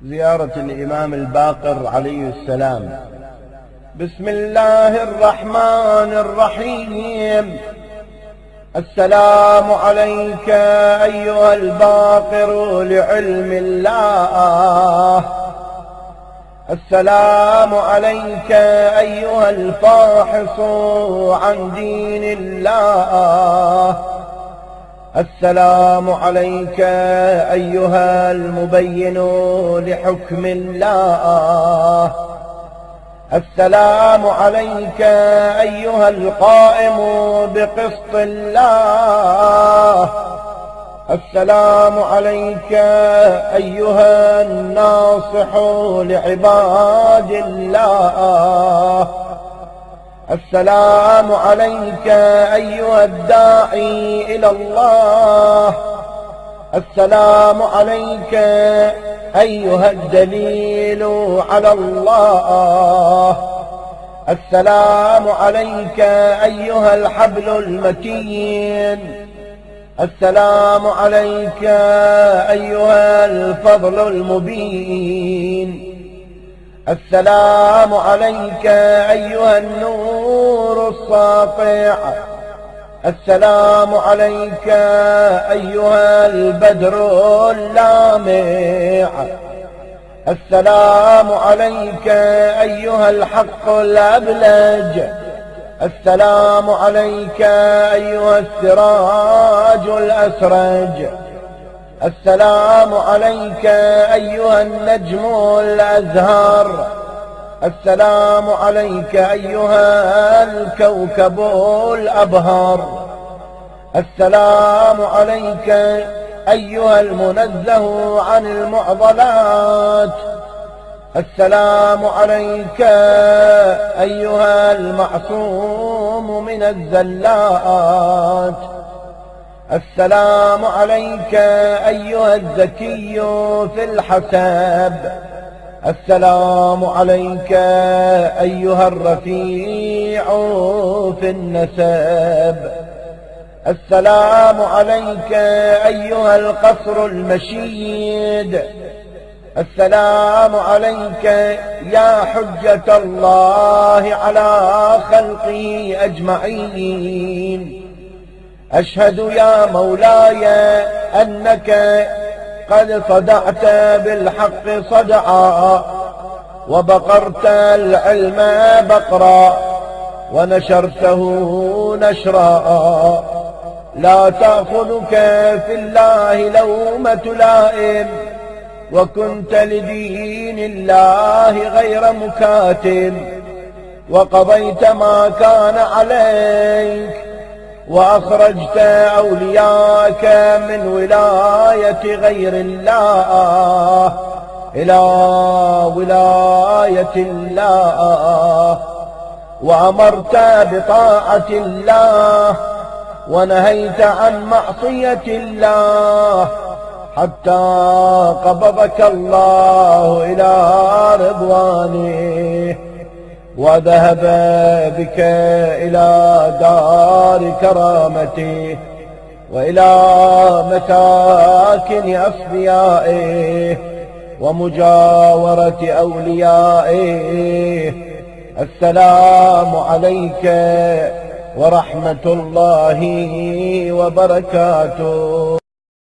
زيارة الإمام الباقر عليه السلام. بسم الله الرحمن الرحيم. السلام عليك أيها الباقر لعلم الله، السلام عليك أيها الفاحص عن دين الله، السلام عليك أيها المبين لحكم الله، السلام عليك أيها القائم بقسط الله، السلام عليك أيها الناصح لعباد الله، السلام عليك أيها الداعي إلى الله، السلام عليك أيها الدليل على الله، السلام عليك أيها الحبل المتين، السلام عليك أيها الفضل المبين، السلام عليك أيها النور الساطع، السلام عليك أيها البدر اللامع، السلام عليك أيها الحق الأبلج، السلام عليك أيها السراج الأسرج، السلام عليك أيها النجم الأزهر، السلام عليك أيها الكوكب الأبهر، السلام عليك أيها المنزه عن المعضلات، السلام عليك أيها المعصوم من الزلات، السلام عليك أيها الذكي في الحساب، السلام عليك أيها الرفيع في النسب، السلام عليك أيها القصر المشيد، السلام عليك يا حجة الله على خلقه أجمعين. أشهد يا مولاي أنك قد صدعت بالحق صدعا، وبقرت العلم بقرا، ونشرته نشرا، لا تأخذك في الله لومة لائم، وكنت لدين الله غير مكاتم، وقضيت ما كان عليك، وأخرجت أولياءك من ولاية غير الله إلى ولاية الله، وأمرت بطاعة الله، ونهيت عن معصية الله، حتى قبضك الله إلى رضوانه، وذهب بك إلى دار كرامته، وإلى مساكن أصفيائه، ومجاورة أوليائه. السلام عليك ورحمة الله وبركاته.